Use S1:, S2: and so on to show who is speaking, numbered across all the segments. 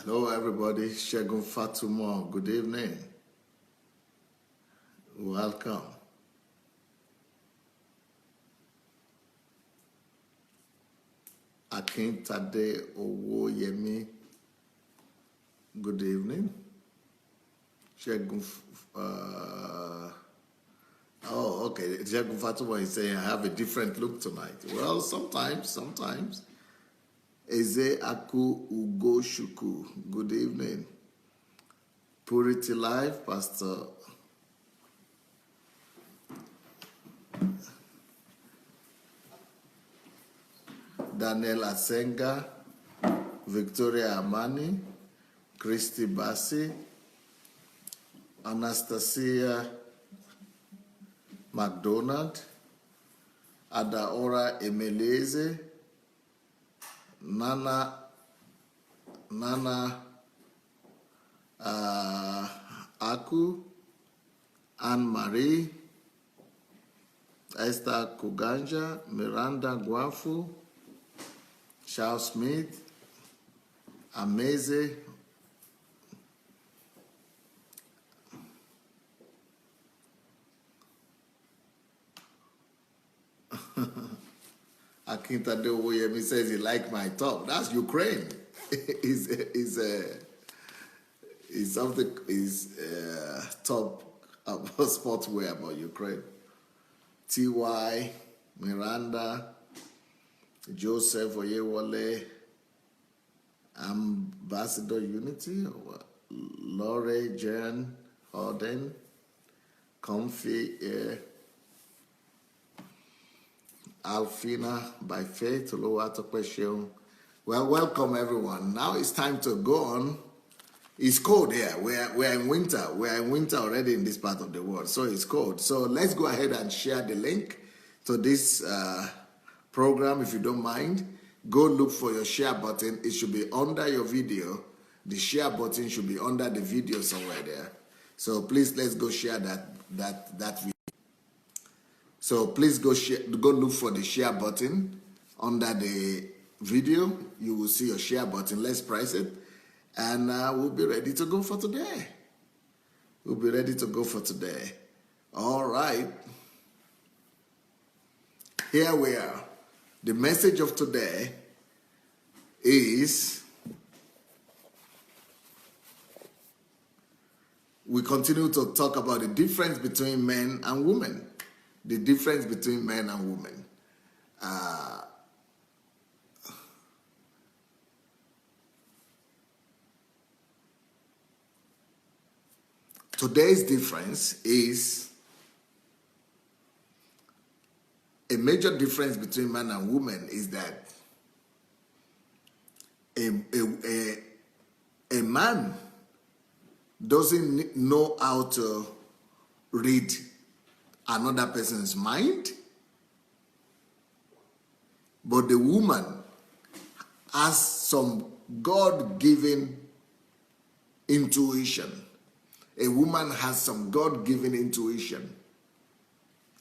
S1: Hello, everybody. Shegun Fatumo. Good evening. Welcome. Akintade Owoyemi. Good evening. Shegun. Okay. Shegun Fatumo is saying I have a different look tonight. Well, sometimes. Eze Aku Ugo Shuku. Good evening. Purity Life, Pastor Daniel Asenga, Victoria Amani, Christy Bassi, Anastasia McDonald, Adaora Emeleze, Nana Aku, Anne-Marie, Esther Kuganja, Miranda Gwafu, Charles Smith, Ameze, Akintade Owoyemi says he liked my top. That's Ukraine. is something top about sportswear about Ukraine. Ty, Miranda, Joseph Oyewole, Ambassador Unity, Lore, Jen, Horden, Comfy Air, Alfina by Faith, Oluwatope. Well, welcome everyone. Now it's time to go on. It's cold here. We're in winter. We're in winter already in this part of the world, so it's cold. So let's go ahead and share the link to this program, if you don't mind. Go look for your share button. It should be under your video. The share button should be under the video somewhere there. So please, let's go share that video. So please go look for the share button under the video. You will see your share button. Let's press it. And we'll be ready to go for today. All right. Here we are. The message of today is we continue to talk about the difference between men and women. The difference between men and women. Today's difference is a major difference between man and woman is that a man doesn't know how to read another person's mind, but the woman has some God-given intuition. A woman has some God-given intuition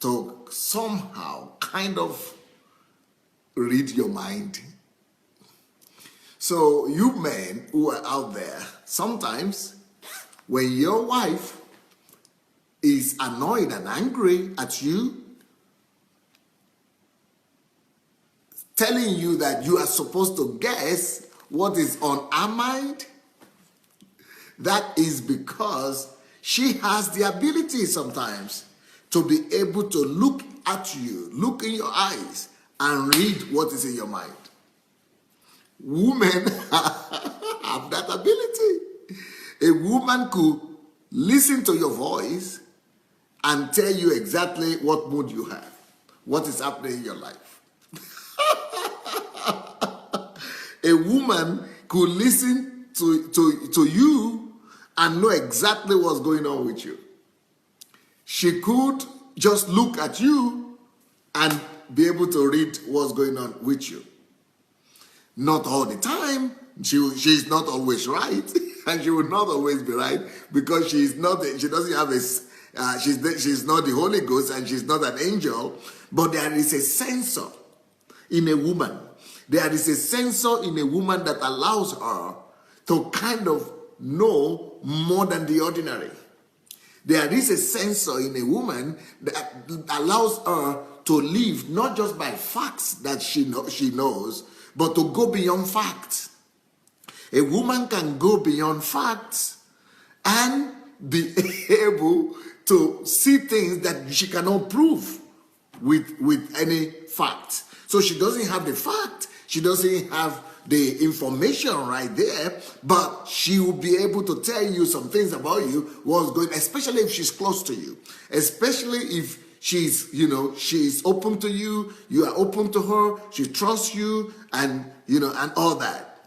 S1: to somehow kind of read your mind. So you men who are out there, sometimes when your wife is annoyed and angry at you, telling you that you are supposed to guess what is on her mind, that is because she has the ability sometimes to be able to look at you, look in your eyes, and read what is in your mind. Women have that ability. A woman could listen to your voice and tell you exactly what mood you have, what is happening in your life. A woman could listen to you and know exactly what's going on with you. She could just look at you and be able to read what's going on with you. Not all the time. She's not always right, and she will not always be right because she doesn't have she's not the Holy Ghost and she's not an angel. But there is a sensor in a woman. There is a sensor in a woman that allows her to kind of know more than the ordinary. There is a sensor in a woman that allows her to live not just by facts that she knows, but to go beyond facts. A woman can go beyond facts and be able to see things that she cannot prove with any fact. So she doesn't have the fact, she doesn't have the information right there, but she will be able to tell you some things about you, what's going, especially if she's close to you, especially if she's, she's open to you, you are open to her, she trusts you, and and all that.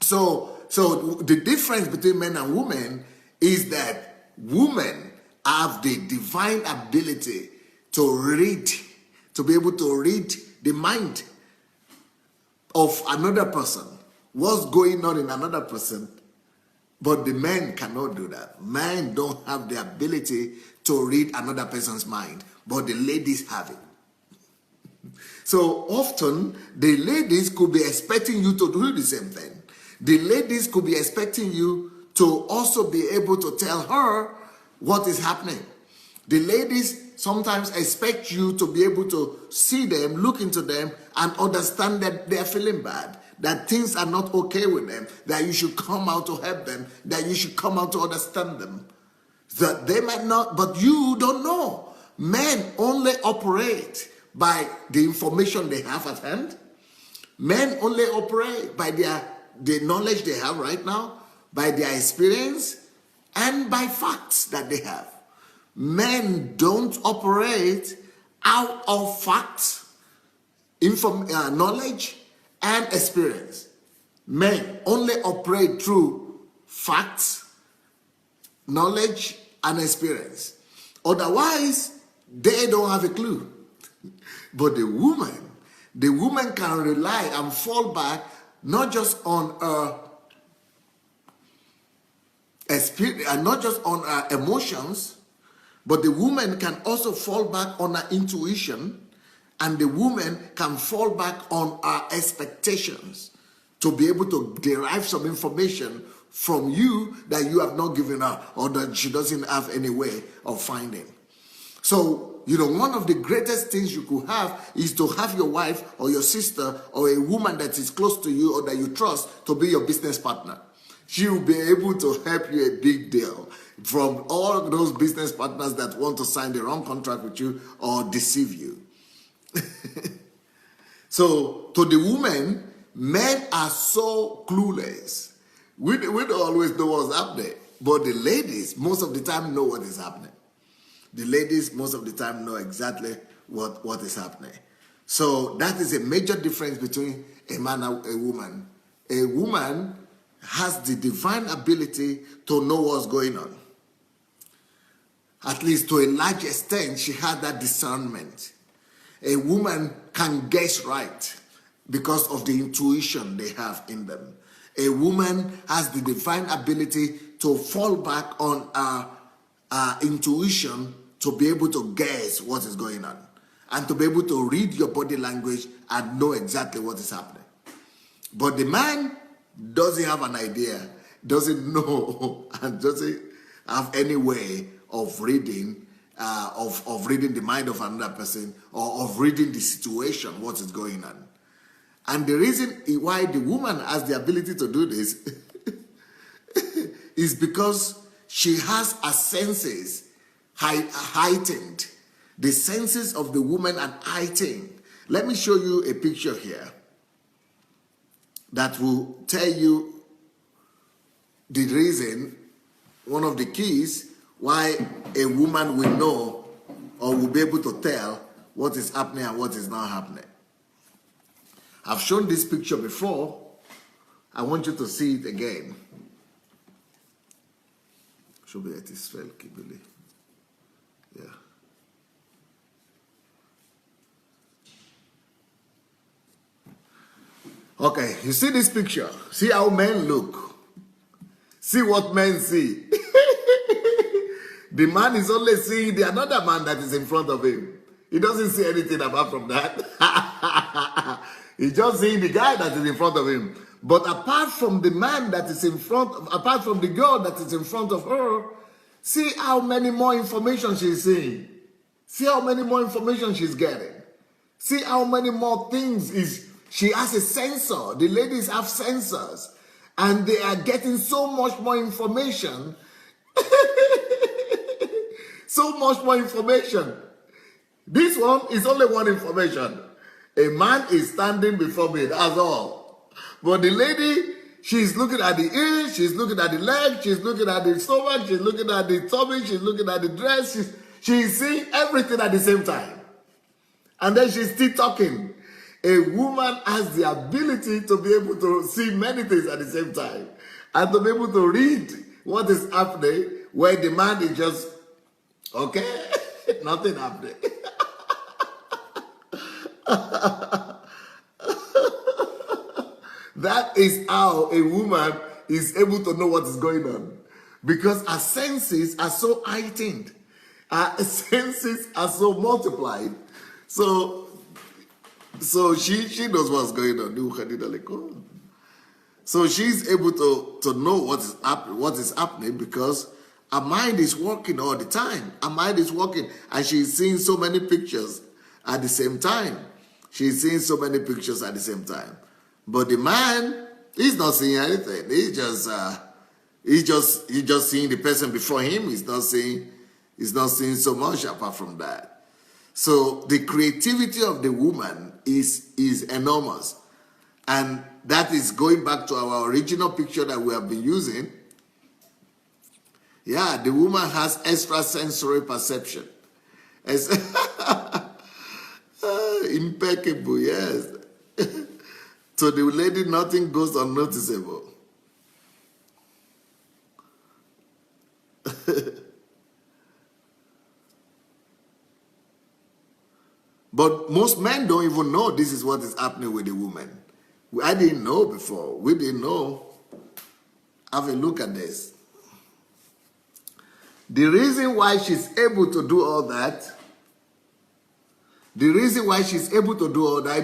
S1: So the difference between men and women is that women have the divine ability to be able to read the mind of another person, what's going on in another person, but the men cannot do that. Men don't have the ability to read another person's mind, but the ladies have it. So often, the ladies could be expecting you to do the same thing. The ladies could be expecting you to also be able to tell her what is happening. The ladies sometimes expect you to be able to see them, look into them, and understand that they're feeling bad, that things are not okay with them, that you should come out to help them, that you should come out to understand them. That they might not, but you don't know. Men only operate by the information they have at hand. Men only operate by the knowledge they have right now, by their experience, and by facts that they have. Men don't operate out of facts, knowledge, and experience. Men only operate through facts, knowledge, and experience. Otherwise, they don't have a clue. But the woman can rely and fall back not just on her experience, not just on her emotions, but the woman can also fall back on her intuition, and the woman can fall back on her expectations to be able to derive some information from you that you have not given her, or that she doesn't have any way of finding. So, one of the greatest things you could have is to have your wife or your sister or a woman that is close to you or that you trust to be your business partner. She will be able to help you a big deal from all those business partners that want to sign the wrong contract with you or deceive you. So, to the woman, men are so clueless. We don't always know what's happening. But the ladies, most of the time, know what is happening. The ladies, most of the time, know exactly what is happening. So, that is a major difference between a man and a woman. A woman has the divine ability to know what's going on. At least to a large extent, she has that discernment. A woman can guess right because of the intuition they have in them. A woman has the divine ability to fall back on her intuition to be able to guess what is going on and to be able to read your body language and know exactly what is happening. But the man doesn't have an idea, doesn't know, and doesn't have any way of reading, of reading the mind of another person or of reading the situation, what is going on. And the reason why the woman has the ability to do this is because she has her senses heightened. The senses of the woman are heightened. Let me show you a picture here that will tell you the reason, one of the keys why a woman will know or will be able to tell what is happening and what is not happening. I've shown this picture before. I want you to see it again. Should be at Israel, Kibili. Yeah. Okay, you see this picture? See how men look. See what men see. The man is only seeing the another man that is in front of him. He doesn't see anything apart from that. He's just seeing the guy that is in front of him. But apart from the man that is in front, apart from the girl that is in front of her, see how many more information she's seeing. See how many more information she's getting. See how many more things she has a sensor. The ladies have sensors. And they are getting so much more information. So much more information. This one is only one information. A man is standing before me, that's all. But the lady, she's looking at the ears, she's looking at the leg, she's looking at the stomach, she's looking at the tummy, she's looking at the dress, she's seeing everything at the same time. And then she's still talking. A woman has the ability to be able to see many things at the same time. And to be able to read what is happening, where the man is just, okay, nothing happening. That is how a woman is able to know what is going on. Because her senses are so heightened. Her senses are so multiplied. So she knows what's going on. So she's able to know what is happening because her mind is working all the time. Her mind is working and she's seeing so many pictures at the same time. She's seeing so many pictures at the same time. But the man, he's not seeing anything. He's just seeing the person before him. He's not seeing so much apart from that. So the creativity of the woman is enormous. And that is going back to our original picture that we have been using. Yeah, the woman has extrasensory perception. Impeccable, yes. To the lady, nothing goes unnoticeable. But most men don't even know this is what is happening with the woman. I didn't know before. We didn't know. Have a look at this. The reason why she's able to do all that,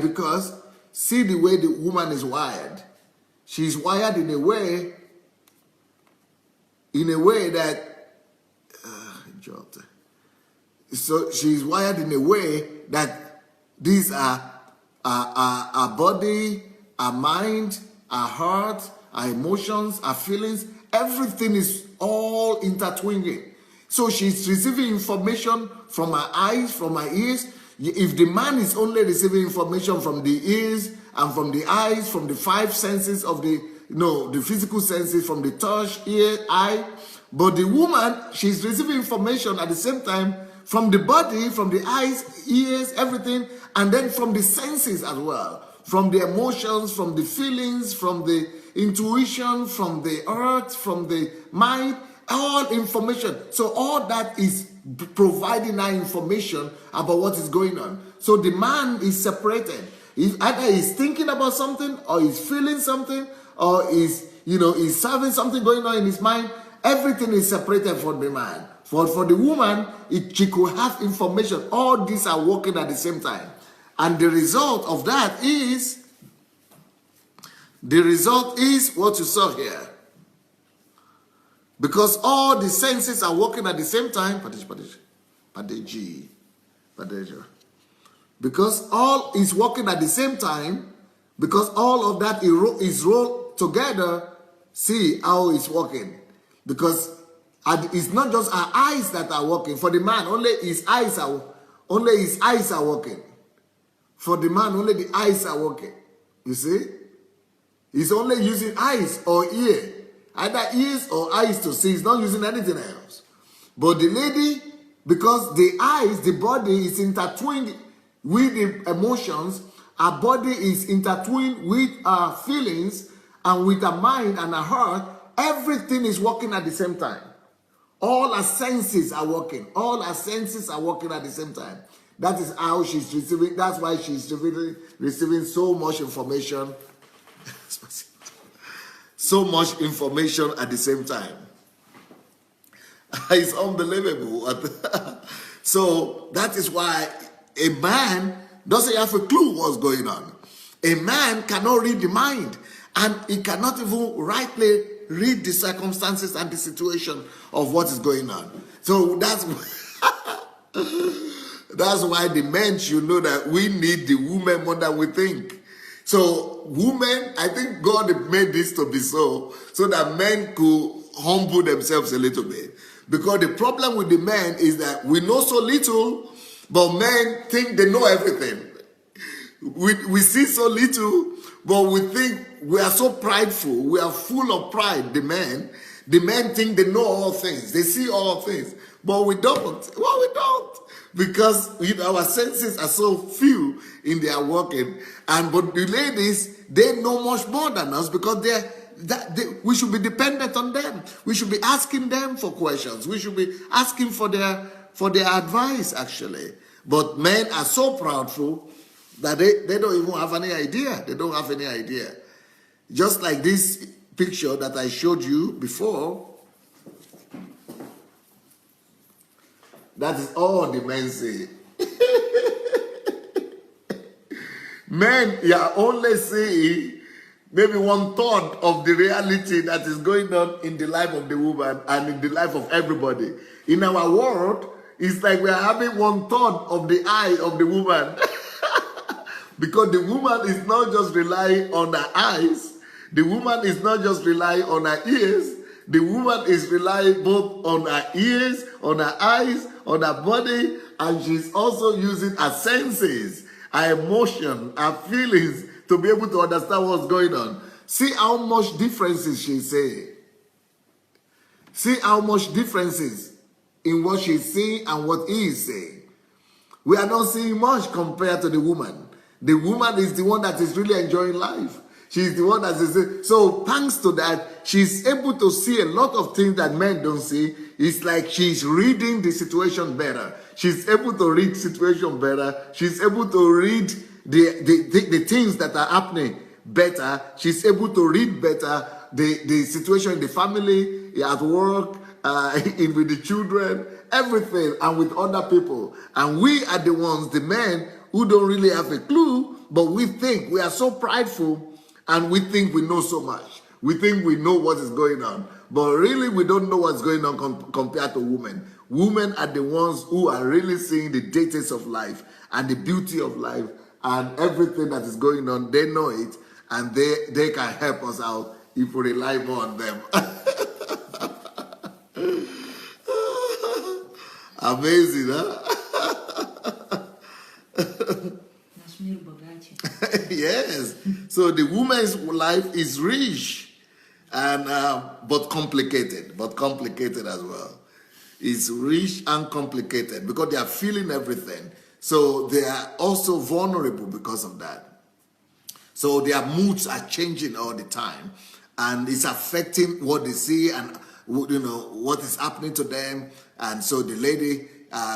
S1: because see the way the woman is wired. She's wired in a way that, so she's wired in a way that these are our body, our mind, our heart, our emotions, our feelings, everything is all intertwining. So she's receiving information from her eyes, from her ears. If the man is only receiving information from the ears and from the eyes, from the five senses of the physical senses, from the touch, ear, eye. But the woman, she's receiving information at the same time from the body, from the eyes, ears, everything, and then from the senses as well. From the emotions, from the feelings, from the intuition, from the earth, from the mind, all information. So all that is providing that information about what is going on. So the man is separated. Either he's thinking about something, or he's feeling something, or he's having something going on in his mind. Everything is separated from the man. For the woman, she could have information. All these are working at the same time. And the result of that is what you saw here. Because all the senses are working at the same time. Because all is working at the same time, because all of that is rolled together, see how it's working. Because it's not just our eyes that are working. For the man, only his eyes are working. For the man, only the eyes are working. You see? He's only using eyes or ear. Either ears or eyes to see. He's not using anything else. But the lady, because the eyes, the body is intertwined with the emotions, our body is intertwined with our feelings and with our mind and our heart, everything is working at the same time. All our senses are working. All our senses are working at the same time. That is how she's receiving, that's why she's receiving so much information. So much information at the same time. It's unbelievable. So that is why a man doesn't have a clue what's going on. A man cannot read the mind. and he cannot even rightly read the circumstances and the situation of what is going on. So that's that's why the men should know that we need the women more than we think. So women, I think God made this to be so that men could humble themselves a little bit. Because the problem with the men is that we know so little, but men think they know everything. We see so little, but we think we are so prideful. We are full of pride, the men. The men think they know all things. They see all things. But we don't. Well, we don't. Because our senses are so few in their working. But the ladies, they know much more than us because we should be dependent on them. We should be asking them for questions. We should be asking for their advice, actually. But men are so proudful that they don't even have any idea. They don't have any idea. Just like this picture that I showed you before, that is all the men say. Men, you are only seeing maybe 1/3 of the reality that is going on in the life of the woman and in the life of everybody. In our world, it's like we are having 1/3 of the eye of the woman. Because the woman is not just relying on her eyes. The woman is not just relying on her ears. The woman is relying both on her ears, on her eyes, on her body, and she's also using her senses, her emotion, her feelings to be able to understand what's going on. See how much differences she's saying. See how much differences in what she's saying and what he is saying. We are not seeing much compared to the woman. The woman is the one that is really enjoying life. She's the one that is... So thanks to that, she's able to see a lot of things that men don't see. It's like she's reading the situation better. She's able to read situation better. She's able to read the things that are happening better. She's able to read better the situation in the family, at work, with the children, everything, and with other people. And we are the ones, the men, who don't really have a clue, but we think we are so prideful and we think we know so much. We think we know what is going on. But really, we don't know what's going on compared to women. Women are the ones who are really seeing the details of life and the beauty of life and everything that is going on. They know it, and they can help us out if we rely more on them. Amazing, huh? Yes. So the woman's life is rich and but complicated as well. It's rich and complicated because they are feeling everything. So they are also vulnerable because of that. So their moods are changing all the time, and it's affecting what they see and what is happening to them. And so the lady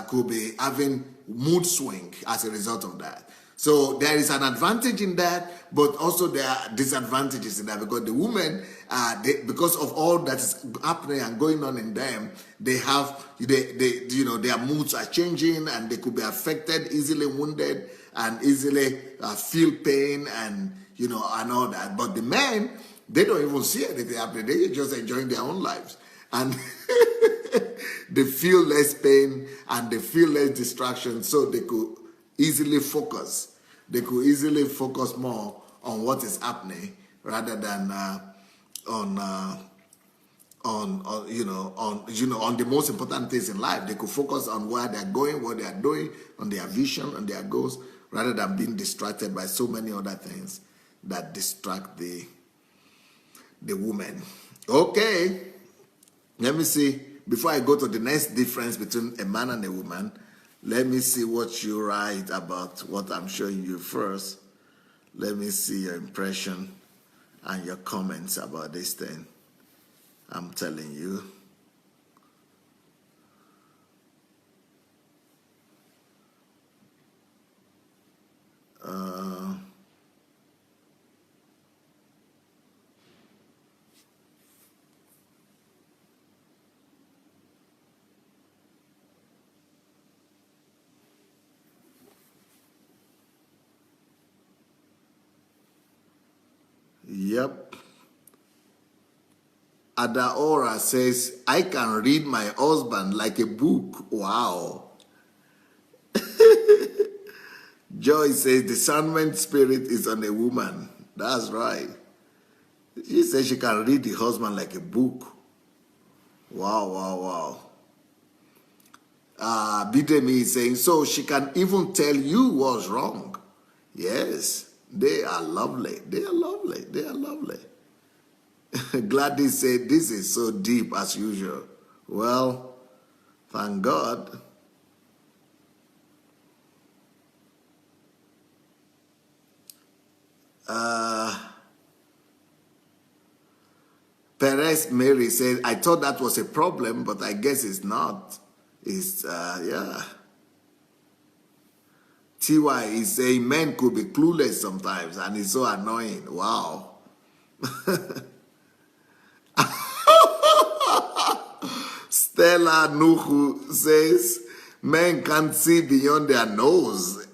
S1: could be having mood swing as a result of that. So there is an advantage in that, but also there are disadvantages in that because the women, because of all that is happening and going on in them, their moods are changing and they could be affected, easily wounded, and easily feel pain and all that. But the men, they don't even see anything happening. They're just enjoying their own lives, and they feel less pain and they feel less distraction, so they could easily focus. They could easily focus more on what is happening rather than on the most important things in life. They could focus on where they're going, what they are doing, on their vision, on their goals, rather than being distracted by so many other things that distract the woman. Okay, let me see. Before I go to the next difference between a man and a woman, let me see what you write about what I'm showing you first. Let me see your impression and your comments about this thing I'm telling you. Yep. Adaora says, I can read my husband like a book. Wow. Joy says, discernment spirit is on a woman. That's right. She says she can read the husband like a book. Wow, wow, wow. Bidemi is saying, so she can even tell you what's wrong. Yes, they are lovely. They are lovely. They are lovely. Gladys said, this is so deep as usual. Well, thank God. Perez Mary said, I thought that was a problem, but I guess it's not. It's, yeah. TY is saying men could be clueless sometimes, and it's so annoying. Wow. Stella Nuhu says, men can't see beyond their nose.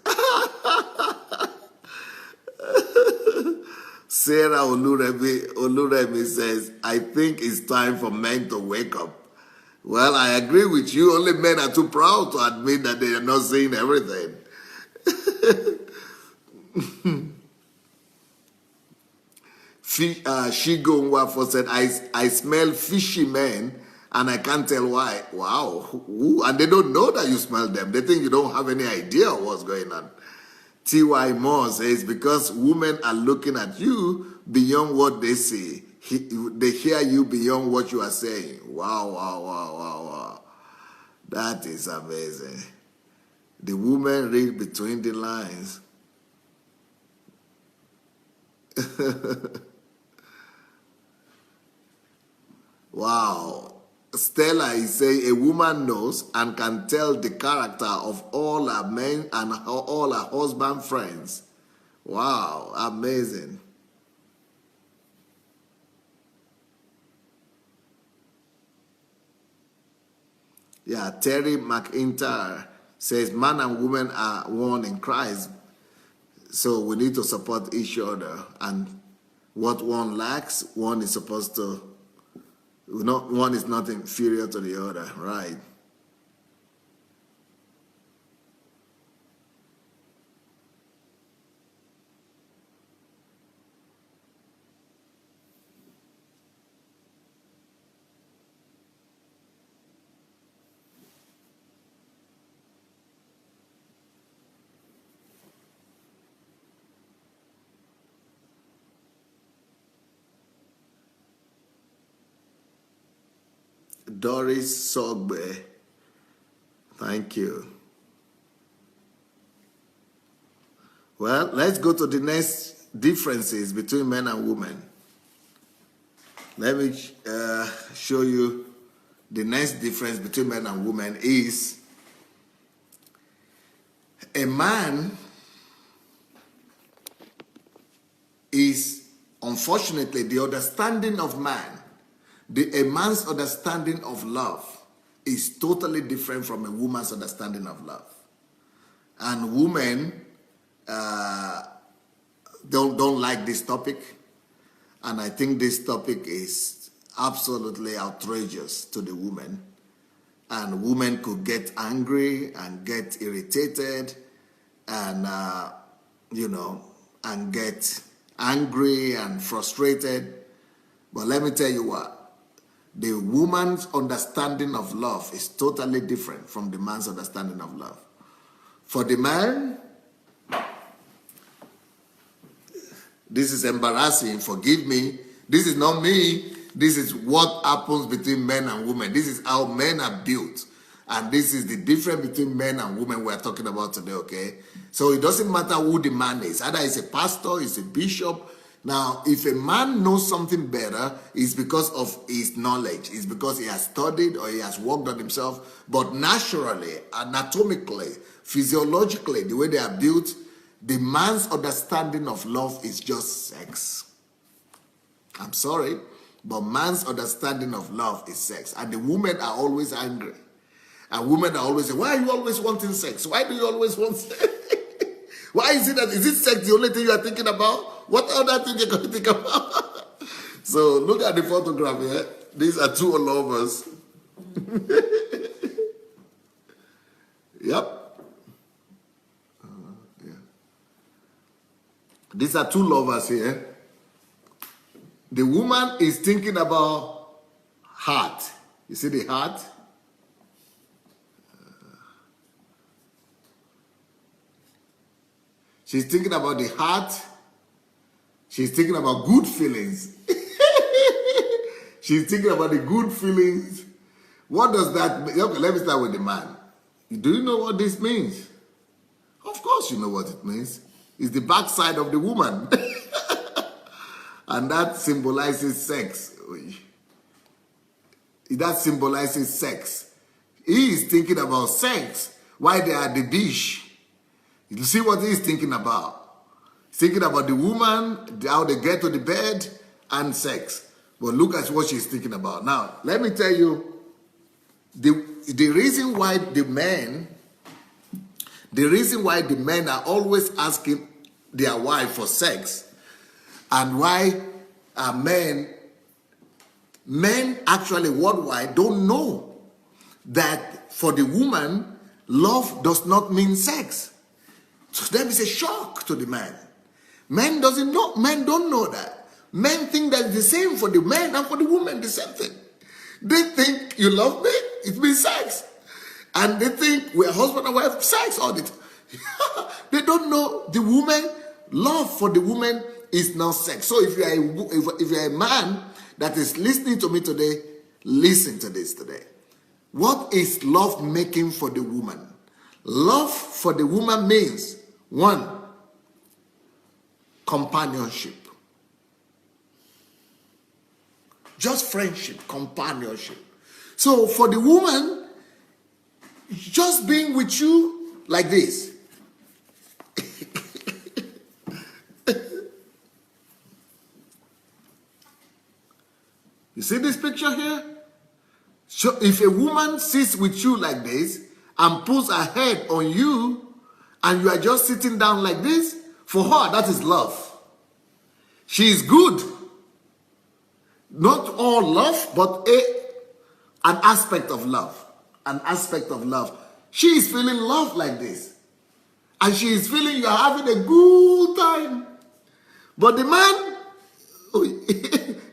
S1: Sarah Oluremi says, I think it's time for men to wake up. Well, I agree with you. Only men are too proud to admit that they are not seeing everything. Shigo Nwafo said, I smell fishy men and I can't tell why. Wow. Ooh, and they don't know that you smell them. They think you don't have any idea what's going on. T.Y. Moore says, because women are looking at you beyond what they see. They hear you beyond what you are saying. Wow, wow, wow, wow, wow. That is amazing. The women read between the lines. Wow. Stella is saying a woman knows and can tell the character of all her men and all her husband friends. Wow, amazing. Yeah, Terry McIntyre says man and woman are one in Christ, so we need to support each other, and what one lacks, one is supposed to. One is not inferior to the other, right? Doris Sogbe, thank you. Well, let's go to the next differences between men and women. Let me show you the next difference between men and women is a man is, unfortunately, the understanding of man. A man's understanding of love is totally different from a woman's understanding of love. And women don't like this topic. And I think this topic is absolutely outrageous to the women. And women could get angry and get irritated and, and get angry and frustrated. But let me tell you what. The woman's understanding of love is totally different from the man's understanding of love. For the man, this is embarrassing, forgive me. This is not me. This is what happens between men and women. This is how men are built. And this is the difference between men and women we're talking about today, okay? So it doesn't matter who the man is. Either he's a pastor, he's a bishop. Now, if a man knows something better, it's because of his knowledge. It's because he has studied or he has worked on himself. But naturally, anatomically, physiologically, the way they are built, the man's understanding of love is just sex. I'm sorry, but man's understanding of love is sex. And the women are always angry. And women are always saying, why are you always wanting sex? Why do you always want sex? Why is it that, is it sex the only thing you are thinking about? What other thing you're going to think about? So look at the photograph here. These are two lovers. Yep. Yeah. These are two lovers here. The woman is thinking about heart. You see the heart? She's thinking about the heart. She's thinking about good feelings. She's thinking about the good feelings. What does that mean? Okay, let me start with the man. Do you know what this means? Of course you know what it means. It's the backside of the woman. And that symbolizes sex. That symbolizes sex. He is thinking about sex while they are at the beach. You see what he's thinking about? He's thinking about the woman, how they get to the bed, and sex. But look at what she's thinking about. Now, let me tell you, the reason why the men are always asking their wife for sex, and why men actually worldwide don't know that for the woman, love does not mean sex. So that is a shock to the man. Men don't know that. Men think that it's the same for the men and for the woman, the same thing. They think you love me, it means sex. And they think we're husband and wife, sex all the time. They don't know the woman, love for the woman is not sex. So if you're a man that is listening to me today, listen to this today. What is love making for the woman? Love for the woman means, one, companionship. Just friendship, companionship. So for the woman, just being with you like this. You see this picture here? So if a woman sits with you like this and puts her head on you and you are just sitting down like this, for her, that is love. She is good. Not all love, but an aspect of love. An aspect of love. She is feeling love like this. And she is feeling you are having a good time. But the man,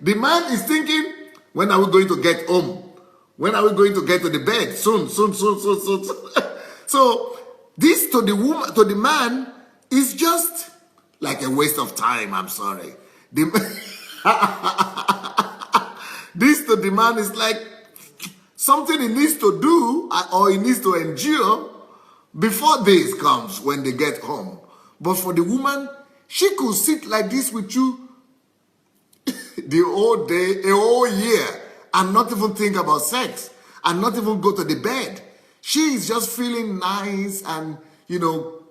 S1: the man is thinking, when are we going to get home? When are we going to get to the bed? Soon. So this to the woman, to the man, is just like a waste of time. I'm sorry. This to the man is like something he needs to do or he needs to endure before days comes when they get home. But for the woman, she could sit like this with you the whole day, a whole year, and not even think about sex, and not even go to the bed. She is just feeling nice and,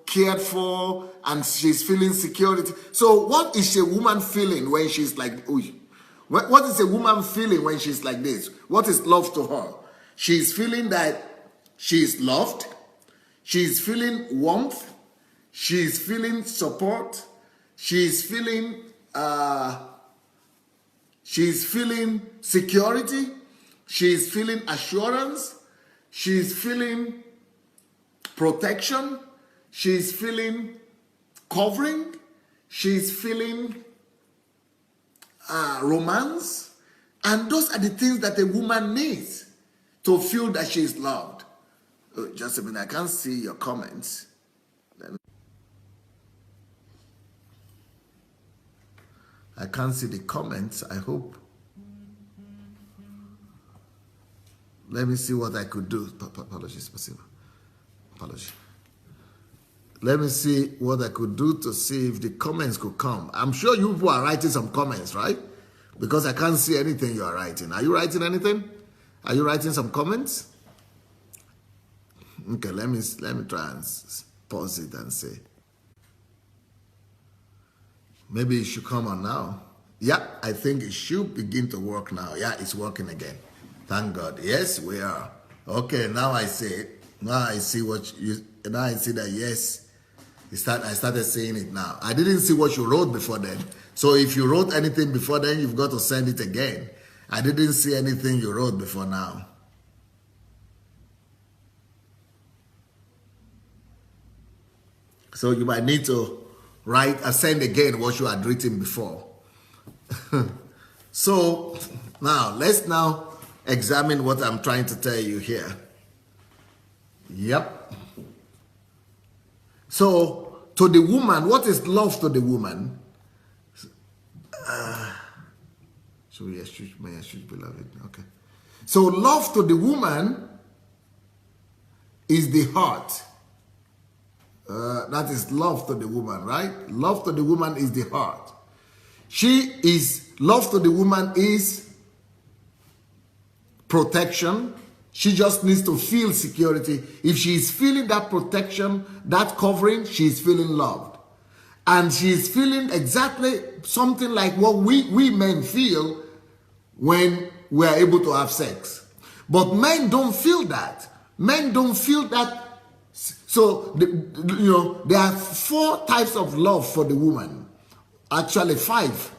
S1: cared for, and she's feeling security. So what is a woman feeling when she's like, what is a woman feeling when she's like this? What is love to her? She's feeling that she's loved. She's feeling warmth. She's feeling support. She's feeling security. She's feeling assurance. She's feeling protection. She's feeling covering. She's feeling romance. And those are the things that a woman needs to feel that she's loved. Oh, just a minute, I can't see your comments. I can't see the comments, I hope. Let me see what I could do. Apologies, apology. Let me see what I could do to see if the comments could come. I'm sure you people are writing some comments, right? Because I can't see anything you are writing. Are you writing anything? Are you writing some comments? Okay, let me try and pause it and see. Maybe it should come on now. Yeah, I think it should begin to work now. Yeah, it's working again. Thank God. Yes, we are. Okay, now I see it. Now I see now I see that yes, I started seeing it now. I didn't see what you wrote before then. So if you wrote anything before then, you've got to send it again. I didn't see anything you wrote before now. So you might need to send again what you had written before. So now, let's now examine what I'm trying to tell you here. Yep. So, to the woman, what is love to the woman? So we excuse beloved. Okay. So love to the woman is the heart. That is love to the woman, right? Love to the woman is the heart. Love to the woman is protection. She just needs to feel security. If she is feeling that protection, that covering, she is feeling loved. And she is feeling exactly something like what we men feel when we are able to have sex. But men don't feel that. Men don't feel that. So, there are 4 types of love for the woman. Actually, 5.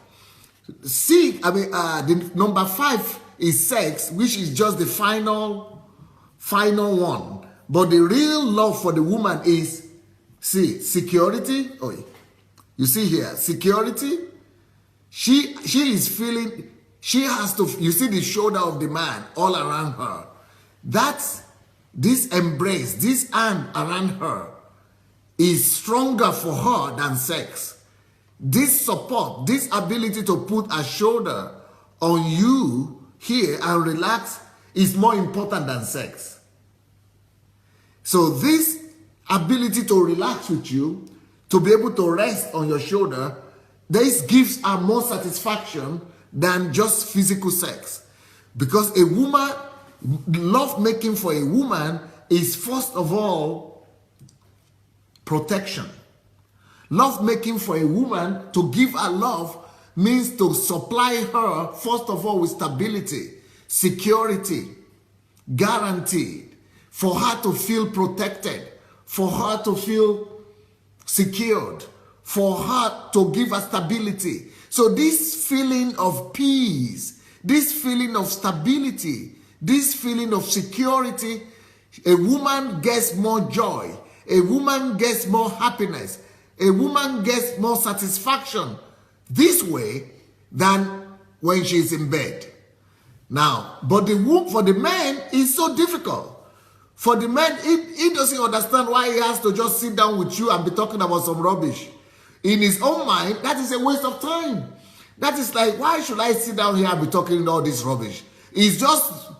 S1: The number 5 is sex, which is just the final one. But the real love for the woman is, security. Oh, you see here, security. She is feeling, she has to, you see the shoulder of the man all around her. This embrace, this arm around her is stronger for her than sex. This support, this ability to put a shoulder on you here and relax is more important than sex. So this ability to relax with you, to be able to rest on your shoulder, this gives her more satisfaction than just physical sex. Because a woman, love making for a woman is first of all protection. Love making for a woman, to give her love, means to supply her first of all with stability, security, guaranteed, for her to feel protected, for her to feel secured, for her to give her stability. So this feeling of peace, this feeling of stability, this feeling of security, a woman gets more joy, a woman gets more happiness, a woman gets more satisfaction this way than when she's in bed. Now, but for the man, it's so difficult. For the man, he doesn't understand why he has to just sit down with you and be talking about some rubbish. In his own mind, that is a waste of time. That is like, why should I sit down here and be talking all this rubbish? He's just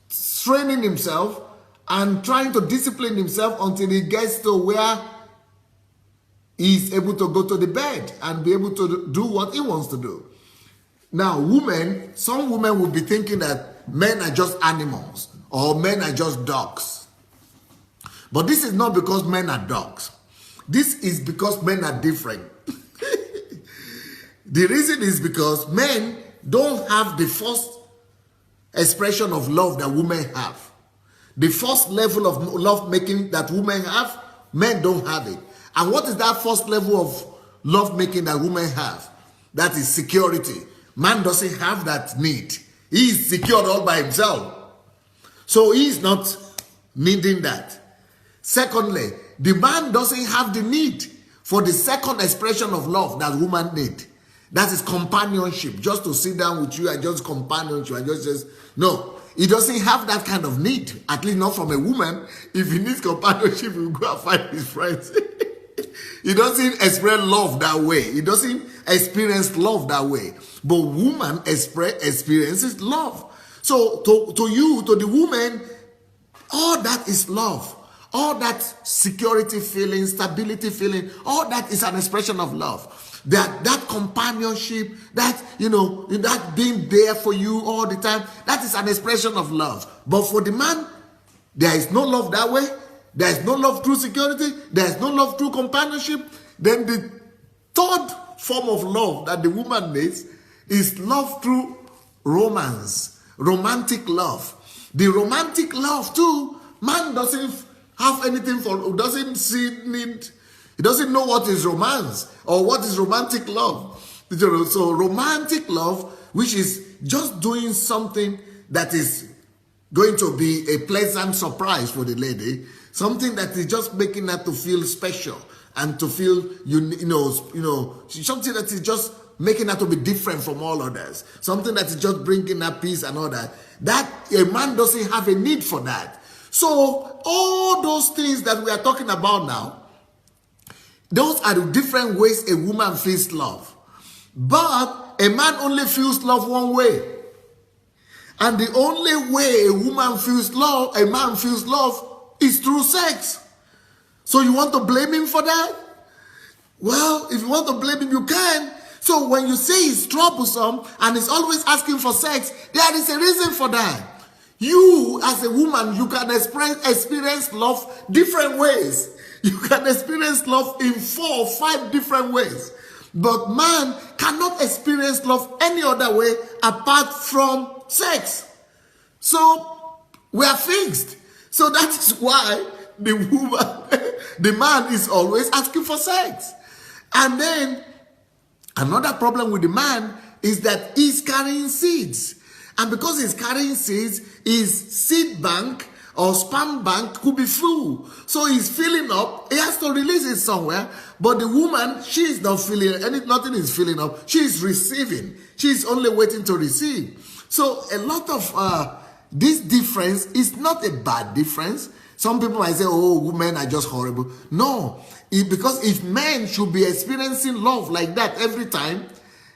S1: straining himself and trying to discipline himself until he gets to where he's able to go to the bed and be able to do what he wants to do. Now, some women will be thinking that men are just animals or men are just dogs. But this is not because men are dogs. This is because men are different. The reason is because men don't have the first expression of love that women have. The first level of love making that women have, men don't have it. And what is that first level of love making that women have? That is security. Man doesn't have that need. He is secured all by himself. So he is not needing that. Secondly, the man doesn't have the need for the second expression of love that women need. That is companionship. Just to sit down with you and just companionship and just no. He doesn't have that kind of need. At least not from a woman. If he needs companionship, he will go and find his friends. He doesn't express love that way. He doesn't experience love that way. But woman experiences love. So to you, to the woman, all that is love. All that security feeling, stability feeling, all that is an expression of love. That companionship, that being there for you all the time, that is an expression of love. But for the man, there is no love that way. There is no love through security. There is no love through companionship. Then the third form of love that the woman needs is love through romance, romantic love. The romantic love too, man doesn't have anything for, doesn't see need. He doesn't know what is romance or what is romantic love. So romantic love, which is just doing something that is going to be a pleasant surprise for the lady, something that is just making her to feel special and to feel, something that is just making her to be different from all others, something that is just bringing her peace and all that. That a man doesn't have a need for that. So all those things that we are talking about now, those are the different ways a woman feels love. But a man only feels love one way. And the only way a man feels love is through sex. So you want to blame him for that? Well, if you want to blame him, you can. So when you say he's troublesome and he's always asking for sex, there is a reason for that. You, as a woman, you can experience love different ways. You can experience love in 4 or 5 different ways. But man cannot experience love any other way apart from sex. So we are fixed. So that is why the man is always asking for sex. And then another problem with the man is that he's carrying seeds. And because he's carrying seeds, his seed bank or sperm bank could be full. So he's filling up. He has to release it somewhere. But the woman, she is not filling, nothing is filling up. She is receiving. She is only waiting to receive. So a lot of this difference is not a bad difference. Some people might say, oh, women are just horrible. No, because if men should be experiencing love like that every time,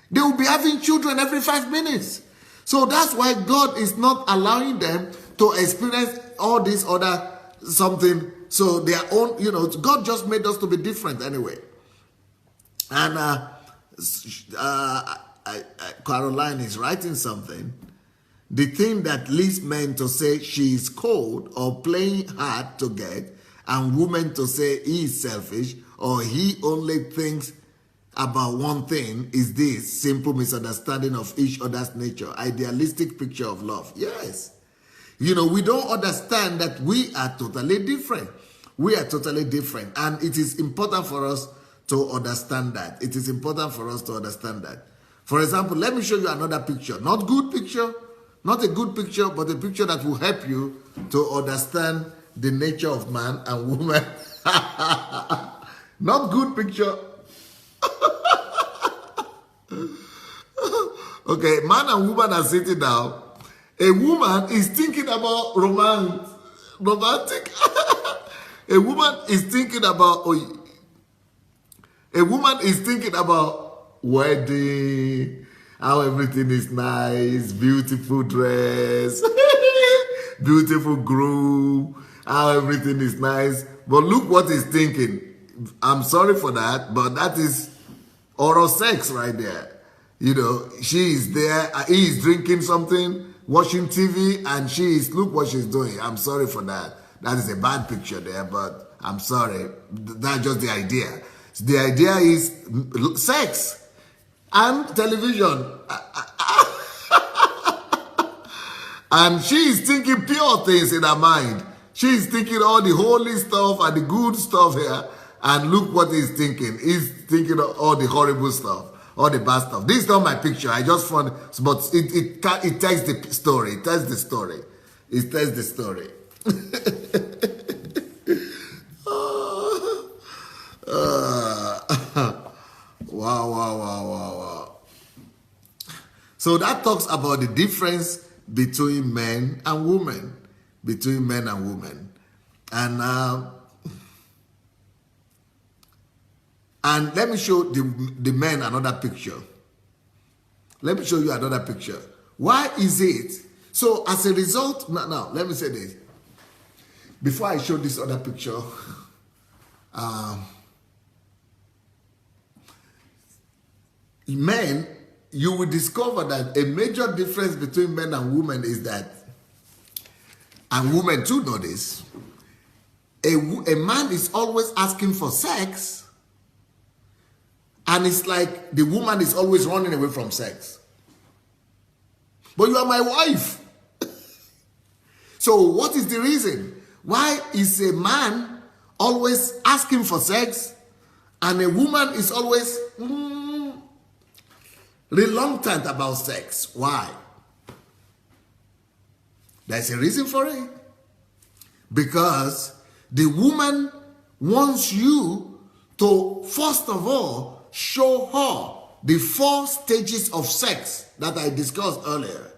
S1: they will be having children every 5 minutes. So that's why God is not allowing them to experience all this other something. So their own, God just made us to be different anyway. And Caroline is writing something. The thing that leads men to say she is cold or playing hard to get, and women to say he is selfish or he only thinks about one thing, is this simple misunderstanding of each other's nature, idealistic picture of love. Yes. We don't understand that we are totally different. We are totally different. And it is important for us to understand that. It is important for us to understand that. For example, let me show you another picture. Not good picture, not a good picture, but a picture that will help you to understand the nature of man and woman. Not good picture. Okay, man and woman are sitting down. A woman is thinking about romantic. A woman is thinking about wedding, how everything is nice, beautiful dress, beautiful groom, how everything is nice. But look what he's thinking. I'm sorry for that, but that is oral sex right there. She is there, he is drinking something, watching TV, and look what she's doing. I'm sorry for that. That is a bad picture there, but I'm sorry. That's just the idea. The idea is sex and television. And she is thinking pure things in her mind. She is thinking all the holy stuff and the good stuff here. And look what he's thinking. He's thinking of all the horrible stuff, all the bad stuff. This is not my picture. I just found, but it tells the story. It tells the story. It tells the story. Wow. So that talks about the difference between men and women. Between men and women. And let me show the men another picture. Let me show you another picture. Why is it? So as a result, now let me say this. Before I show this other picture, men, you will discover that a major difference between men and women is that, and women too know this, a man is always asking for sex, and it's like the woman is always running away from sex. But you are my wife. So what is the reason? Why is a man always asking for sex, And a woman is always reluctant about sex. Why? There's a reason for it. Because the woman wants you to, first of all, show her the 4 stages of sex that I discussed earlier.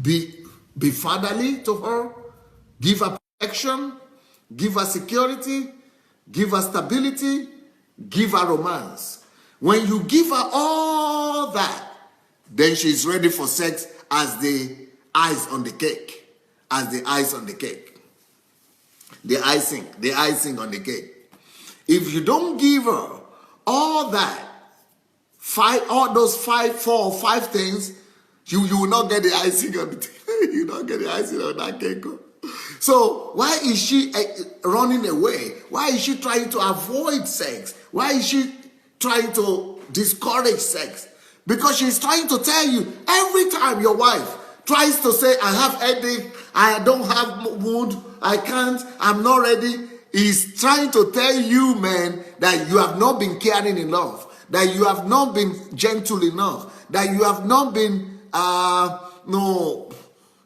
S1: Be fatherly to her, give her protection, give her security, give her stability, give her romance. When you give her all that, then she's ready for sex as the ice on the cake. As the ice on the cake. The icing on the cake. If you don't give her all that, all those 4 or 5 things, you will not get the icing on the cake. You don't get the icing on that cake. So why is she running away? Why is she trying to avoid sex? Why is she trying to discourage sex? Because she's trying to tell you, every time your wife tries to say, I have headache, I don't have mood, I can't, I'm not ready, is trying to tell you, man, that you have not been caring enough, that you have not been gentle enough, that you have not been,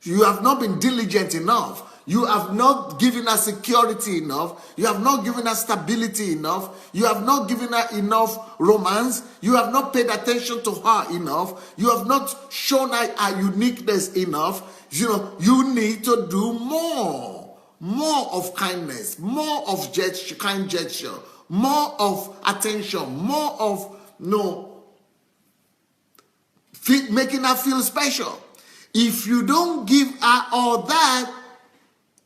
S1: you have not been diligent enough. You have not given her security enough. You have not given her stability enough. You have not given her enough romance. You have not paid attention to her enough. You have not shown her uniqueness enough. You need to do more. More of kindness. More of kind gesture. More of attention. More of, making her feel special. If you don't give her all that,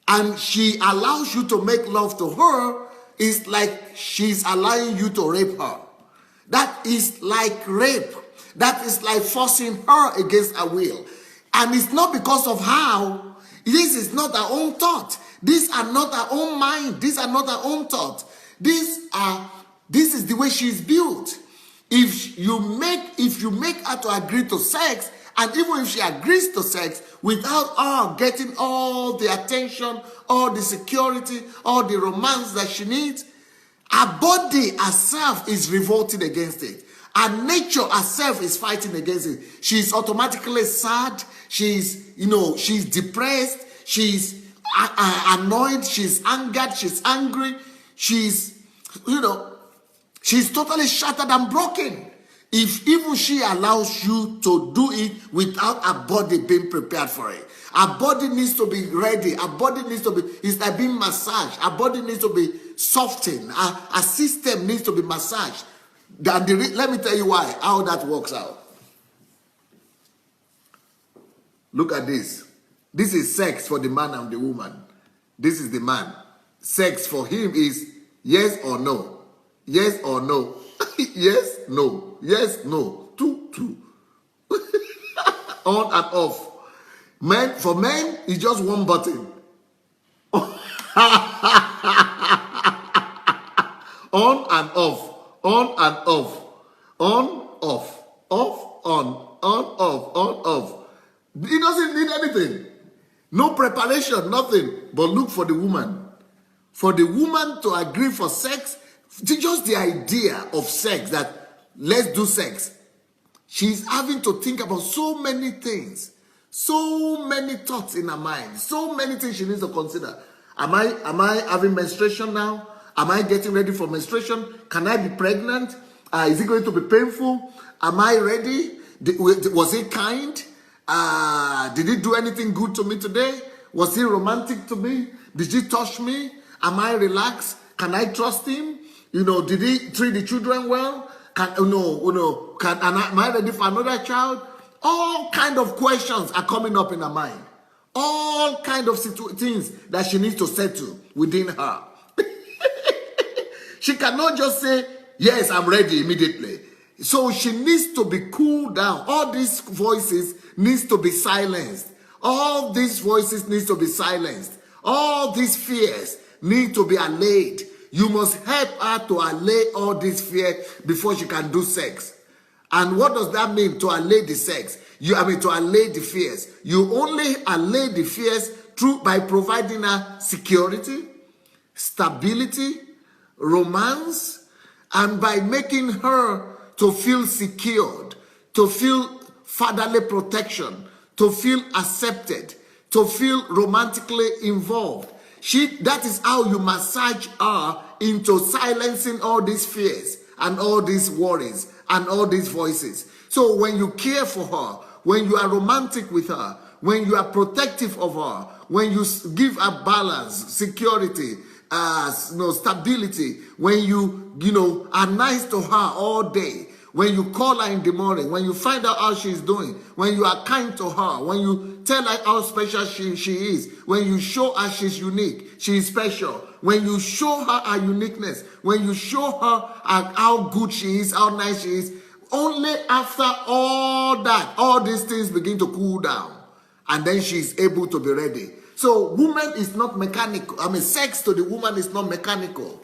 S1: and she allows you to make love to her, it's like she's allowing you to rape her. That is like rape. That is like forcing her against her will. And it's not because of how. This is not our own thought. These are not our own mind. These are not our own thought. This is the way she's built. If you make her to agree to sex, and even if she agrees to sex without her getting all the attention, all the security, all the romance that she needs, her body herself is revolting against it. Her nature herself is fighting against it. She's automatically sad. She's depressed. She's annoyed. She's angered. She's angry. She's totally shattered and broken. If even she allows you to do it without her body being prepared for it. Her body needs to be ready. Her body needs to be, it's like being massaged. Her body needs to be softened. Her system needs to be massaged. Let me tell you how that works out. Look at this. This is sex for the man and the woman. This is the man. Sex for him is yes or no. Yes or no. Yes, no. Yes, no. Two. On and off. For men, it's just one button. On and off. On and off. On, off. Off, on. On, off. On, off. He doesn't need anything. No preparation, nothing. But look for the woman. For the woman to agree for sex, just the idea of sex, that let's do sex, she's having to think about so many things, so many thoughts in her mind, so many things she needs to consider. Am I having menstruation now? Am I getting ready for menstruation? Can I be pregnant? Is it going to be painful? Am I ready? Was he kind? Did he do anything good to me today? Was he romantic to me? Did he touch me? Am I relaxed? Can I trust him? Did he treat the children well? Am I ready for another child? All kind of questions are coming up in her mind. All kind of things that she needs to settle within her. She cannot just say, yes, I'm ready immediately. So she needs to be cooled down. All these voices needs to be silenced. All these voices needs to be silenced. All these fears need to be allayed. You must help her to allay all this fear before she can do sex. And what does that mean, to allay the sex? To allay the fears. You only allay the fears by providing her security, stability, romance, And by making her to feel secured, to feel fatherly protection, to feel accepted, to feel romantically involved. That is how you massage her into silencing all these fears and all these worries and all these voices. So when you care for her, when you are romantic with her, when you are protective of her, when you give her balance, security, stability, when you are nice to her all day, when you call her in the morning, when you find out how she's doing, when you are kind to her, when you tell her how special she is, when you show her she's unique, she is special, when you show her her uniqueness, when you show her how good she is, how nice she is, only after all that, all these things begin to cool down. And then she's able to be ready. So woman is not mechanical. Sex to the woman is not mechanical.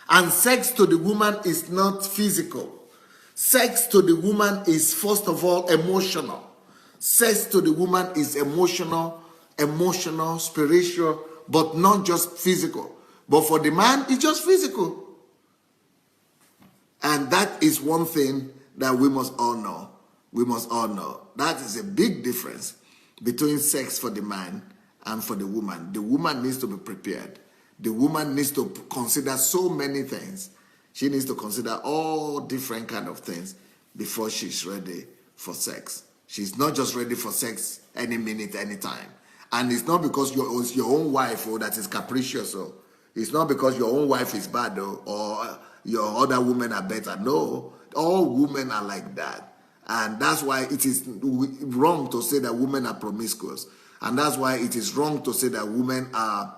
S1: And sex to the woman is not physical. Sex to the woman is first of all emotional. Sex to the woman is emotional, spiritual, but not just physical. But for the man, it's just physical. And that is one thing that we must all know. We must all know. That is a big difference between sex for the man and for the woman. The woman needs to be prepared. The woman needs to consider so many things. She needs to consider all different kind of things before she's ready for sex. She's not just ready for sex any minute, any time. And it's not because it's your own wife that is capricious. It's not because your own wife is bad or your other women are better. No, all women are like that. And that's why it is wrong to say that women are promiscuous. And that's why it is wrong to say that women are,